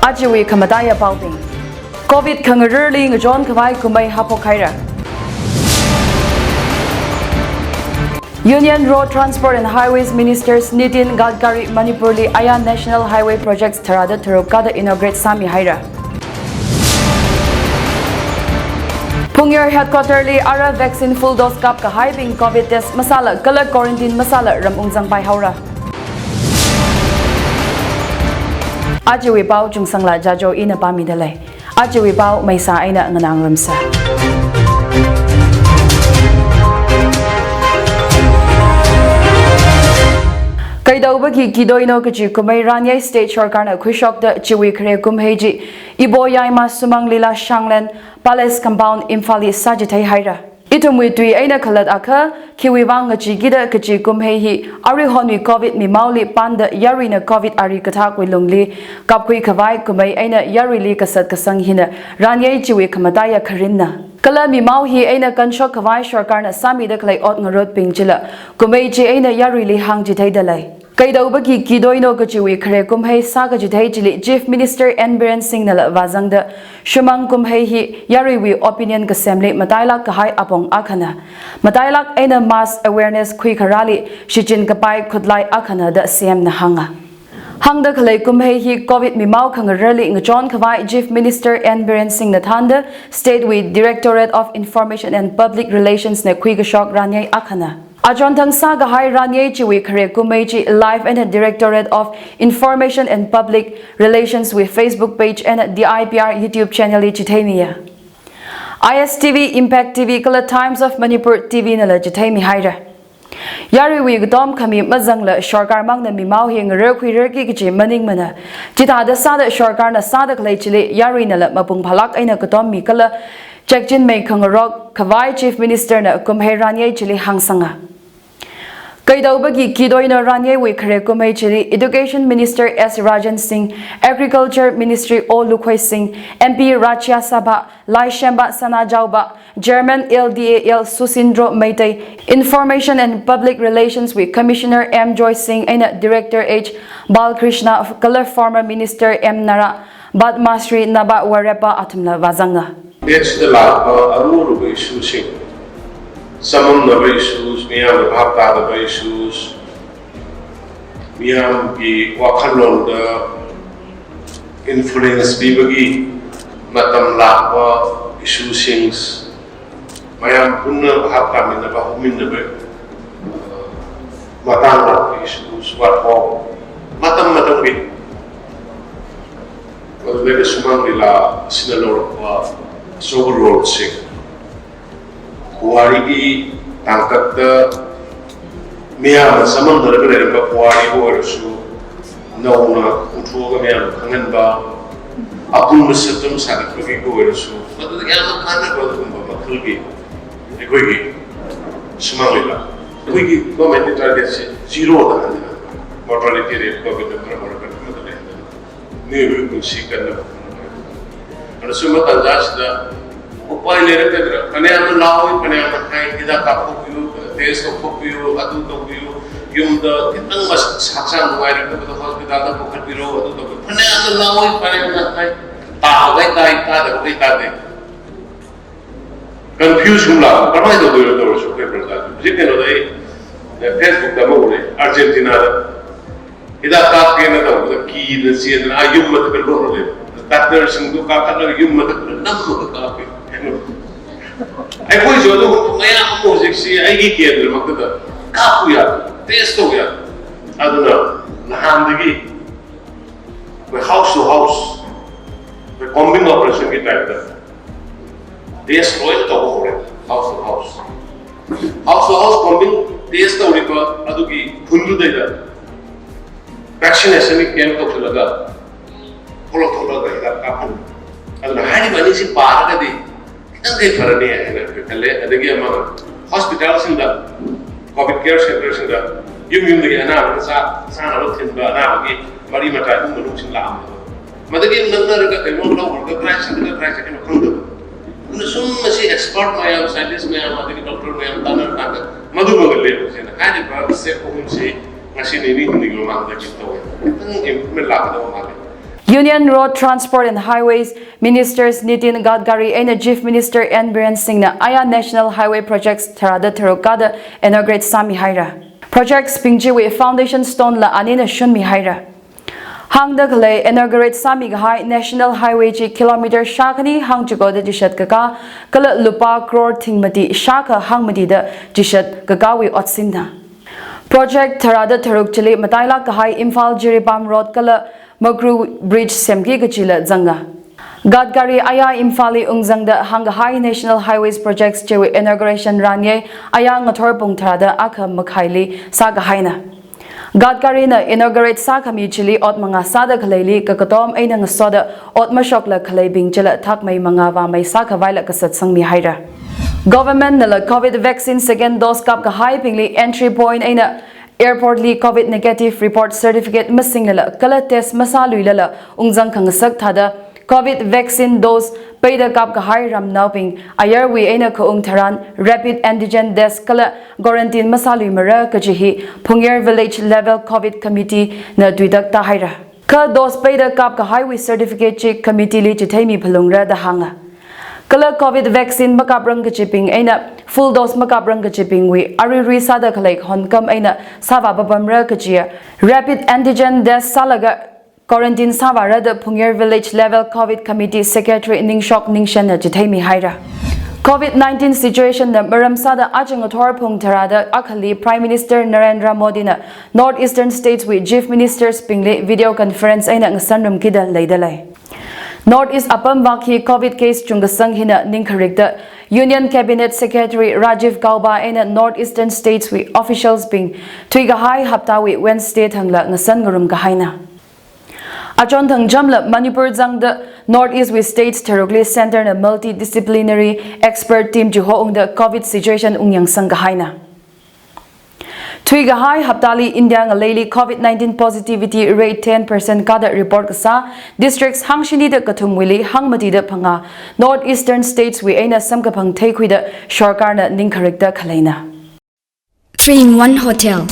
Ajiwi kamadaya baubing. COVID kangarurli ngajon kawai kumay hapok haira. Union Road Transport and Highways Ministers Nitin Gadkari Manipurli Aya National Highway Projects Tarada Tarukada inaugurate Sami Haira. Phungyar Headquarterly Ara Vaccine Full Dose Cup Kahibing COVID Test Masala Color Quarantine Masala Ramungzang Pai Haura. Ajiwi Pao Chungsangla Jajo ina pamidalei. Ajiwi Pao Maisa aina nganang ramsa. Kaidawbagi Kidoino Kaji Kumay Ranya State Shorkarna Kushok the Chiwi Kre Kumheji Ibo Yaima Sumang Lila Shanglen Palace Compound Imfali Sajitai Haira. Itumwitui Aina Kalat Aka Kiwiwang Gida Kaji Kumhehi Ari Honui COVID Mimauli Panda Yarina COVID Ari Katak Wilungli Kapkui Kavai Kumay Aina Yarili Kasat Kasang Hina Ranya Chiwi Kamadaya Karinna. Kala mimau hi aina kanshok kawai shorkarna sami da klai ot ngarot pingchila kumei chi aina yarili hang jithai dalai kaidawbagi kidoino kachiwi khare kumhei saga jithai chili Chief Minister N Biren Singh nala wazang da shumang kumhei hi yariwi opinion ka semle matailak ka hai apong akhana matailak aina mass awareness khui kharali shichin kapai khudlai akhana da CM na hanga Hangda Kalay Kumhei hi COVID Mimau Kangarali Ngachon Kawai Chief Minister N Biren Singh Nathanda State with Directorate of Information and Public Relations ne Kuigashok Ranyay Akhana. Ajon Thang Saga Hai Ranyay Chiwi Kare Kumei Live and Directorate of Information and Public Relations with Facebook page and the IPR YouTube channel Chitamiya. ISTV Impact TV Kala Times of Manipur TV Nala Chitami Haira. Yari wi dom kami mazangla shorkar mang na mimau hing rekhui reki kichi maning mana chita da sada shorkar na sada klai chili yari na la mapung phalak aina katom mi kala chekjin mai khangarok kawai Chief Minister na kumhei ranyai chili hangsanga Kaidawbagi Kidoino Ranyai wi khare kumhei chili Education Minister S Rajan Singh Agriculture Ministry O Lukhoi Singh MP Rachya Sabha Lai Shemba Sana Jauba German LDAL Susindro Maitai Information and Public Relations with Commissioner M Joy Singh and Director H Balkrishna of Color Former Minister M Nara Badmasri Naba Warepa Atumla Wazanga. It's the Aruru issues. Some of the issues, we have the Bhakta issues, we have the Wakalon, the influence Bibagi, Matam Lapa issues, Mayam Puna Bhakta in the Bahumin the Matanga issues, what all Matam Matambi was very Sumangila Sinalor Sober Road Sing. Kuwari tangkat miyam samam darabere ba kuwari borasu nauna uthuga miyam kangen ba apun musatum sadak kogi borasu madu ya khana ko dum ba khulgi ekogi sumangila kogi government target zero da mortality rate ko bidam pramar ka madale ne ko sikana ana sumata jasda Why later? Panama law, Panama kind, Ida Kapu, Taste of Popu, Adu Topu, Yum the Titangas Saxan, where the hospital, the Pocatiro, Panama law, Panama kind, Tawai, Tade. Confusion law, but I don't do those papers that you know the Facebook, the Mole, Argentina, Ida Kapu, the key, the sea, and I yum at the Lord. That nursing look after you, mother, number of copy. I was your music, see, I get the Makata. Kapuya, Testoya. I don't know. Nahandigi. The house to house. The combing operation get like that. Destroy the whole house to house. House to house combing, Testo Ripa, Aduki, Pundu Data. Vaccination came to Laga. Holotola that happened. And the Hani Manisi part of the hospitals in the COVID care centers in the Yumi Anna, Sana, Timba, Marimata, Munuchin. Madagin Nanga, they won't know the crash and the crash in a condo. Soon as he expert my own scientist, my own doctor, my own Tana, Madhu labels and Hannibal said, say, machine in the Roman that you know. Implement Union Road Transport and Highways Ministers Nitin Gadkari and Chief Minister N. Biren Singh na Aya National Highway Projects Tharada Tharukada inaugurate Sami Haira. Projects Pingjiwi Foundation Stone la Anina Shunmi Haira. Hangda Kale inaugurate Sami Gahai National Highway G kilometer Shakani Hang Chigo de Jishat Kaka Kala Lupa Crore Tingmati Shaka Hangmati de Jishat Kakawi Otsinda. Project Tharada Tharuk Chili Mataila Kahai Imphal Jiribam Road Kala Ukhrul Bridge Semki Kachila Zanga. Gadkari Aya Imphali Ungzangda Hangahai National Highways Projects Chewi Inauguration Ranye Aya Ngathor Pungtharada Aka Makhaili Sagahaina. Gadkari na inaugurate Sakami Chili Ot Manga Sada Khaleli Kakatom Aina Ngasoda Ot Mashokla Khalei Bingchila Takmai Mangava Mai Saka Vaila Kasat Sangmi Haira. Government nala COVID vaccine second dose kap Kahai Pingli entry point Aina Airport li COVID negative report certificate missing lala kala test masalu lala ungzang kangsak thada COVID vaccine dose paida kap kahai ram nauping ayar we aina ko ungtharan rapid antigen test kala quarantine masalu mara kajihi Phungyar village level COVID committee na tuidak ta haira ka dose paida kap kahai we certificate check committee li chithaimi phalungra da hanga Kala COVID vaccine makabrang kachiping aina full dose makabrang kachiping we ariri sada khalai honkam aina sava babamra kachia rapid antigen test salaga quarantine savara the Phungyar village level COVID committee secretary Ningshilak na jithaimi haira COVID-19 situation na maram sada ajang athor phungtharada akhali Prime Minister Narendra Modi na northeastern states with chief ministers pingle video conference aina ngasanram kida leidalai Northeast Apam Vakhi COVID case Chungsangla hina Ningkharikta Union Cabinet Secretary Rajiv Gauba and Northeastern States with officials being Tuigahai Haptawi Wednesday Thangla Ngasan Gurum Gahaina. Achon Thang Jamla Manipur Zangda Northeast with States Tharukli Center and multidisciplinary expert team Juho the COVID situation Ungyang Sangahaina. Tuigahai Haptali India Ngaleli COVID-19 positivity rate 10% kada report kasa districts Hangshini de Katumwili Hangmati de Panga Northeastern States we aina samkapang taekwi de Shorkarna Ningkharikta Khalaina 3-in-1 Hotel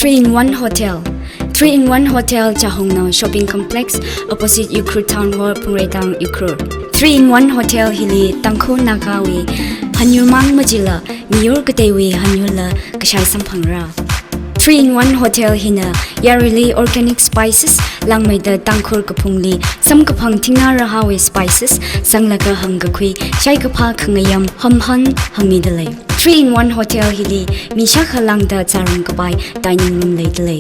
3-in-1 Hotel 3-in-1 Hotel Chahongna Shopping Complex opposite Ukhrul Town Hall Pungretang Ukhrul 3-in-1 Hotel Hili Tangkhul Nakawi Hanyurmang Majila Miyor Katewi Hanyula Kashai Sampangra 3-in-1 Hotel Hina Yarili Organic Spices Langmaida Tangkhul Kapungli Samkapang Tingna Rahawi Spices Sanglaka Hangakwi Shaikapa Kangayam Hamhan Hamidale 3-in-1 Hotel Hili Mishaka Langda Charam Kabai Dining Room Laidale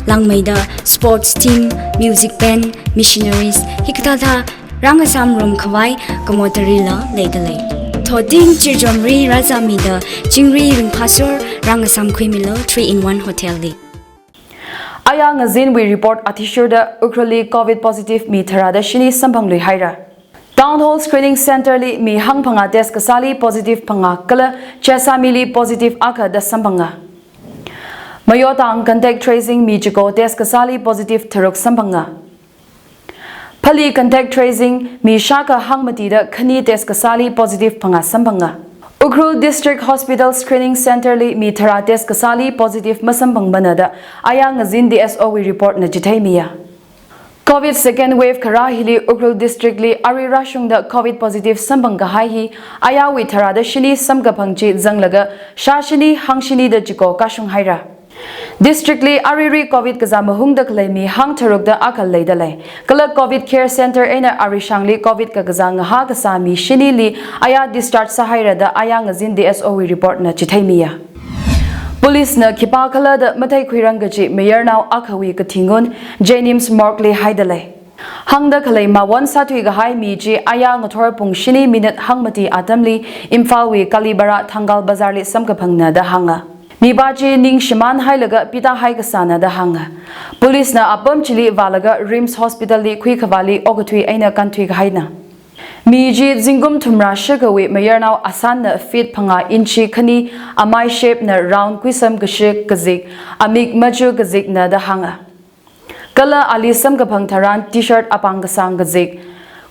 Langmaida Sports Team Music Band Missionaries Hikatata Rangasam Room Kawai Kamotarila Laidale Toding Chirjomri Razamida Chingri Ringpasur Rangasam Kwimilo 3-in-1 Hotel Li Aya ngazin we report Atishurda Ukhrul COVID positive mi tharada shini sambangli haira Town Hall Screening Center li mi hangpanga test kasali positive panga kala chesamili positive aka da sambanga Mayotang contact tracing mi chiko test kasali positive tharuk sambanga Pali contact tracing mi shaka hangmati da khani test kasali positive panga sambanga Ukhrul District Hospital Screening Center li mi thara test kasali positive masambang banada aya ngazin DSO we report na jithaimiya COVID second wave khara hili Ukhrul District li arira shungda COVID positive sambang ga hai hi aya we thara da shini samga phangchi janglaga shashini hangshini da chiko kashung haira District li ariri COVID kazama hungda klaimi hang tharuk da akal leidalai kala COVID care center ena arishangli COVID ka gazang ha kasami shini li aya discharge sahaira da aya ngazin DSO we report na chithaimiya Police na khipa khala da mathai khuirang gaji mayor now akhawi ka thingun Jenims Morkley haidalai Hangda khalai ma wan satui ga hai mi ji aya ngathor pung shini minute hangmati atamli Imphal we Kalibara Thangal Bazar li samka phangna da hanga Mibaji Ningshiman hailaga pita haikasana da hanga Police na apam chili valaga Rims Hospital li khui khawali ogathui aina kanthui ga haina Miji Zingum Thumra Shagawi Mayor now Asan na fit phanga inchi khani amai shape na round kwisam gashik kazik amik maju kazik na da hanga Kala ali sam ka phangtharan t-shirt apang kasang kazik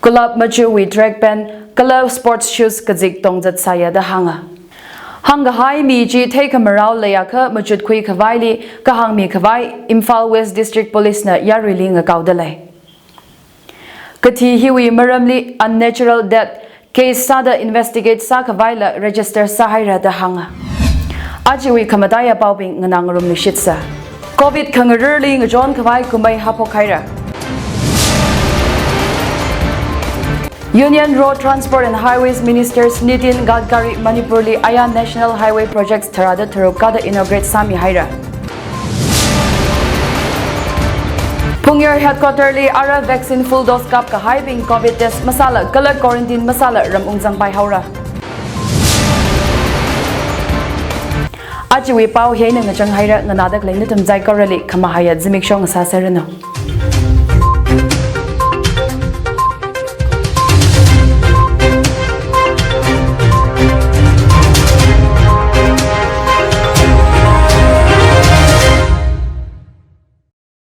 kulab maju wi drag pen kala sports shoes kazik tongjat saya da hanga Hanga hai mi ji take a morale layaka machut kui kavaili kahang mi kavai Imphal West District Police na yariling a kaudalai. Kati hiwi maramli unnatural death case sada investigate sa kavaila register sa haira da hanga. Ajiwi kamadaya paubing nganangarum ni shitsa. COVID kangarurli ngajon kavai kumay hapok haira. Union Road Transport and Highways Ministers Nitin Gadkari Manipurli Aya National Highway Projects Tarada Tarukada inaugurate Sami Haira. Phungyar Headquarterly Ara Vaccine Full Dose Cup Kahibing COVID Test Masala Color Quarantine Masala Ramungzang Bai Haura. Ajiwi Pau Hain and Chang Haira Nanadak Lenitum Zaikorali Kamahaya Zimik Shong Sasarano.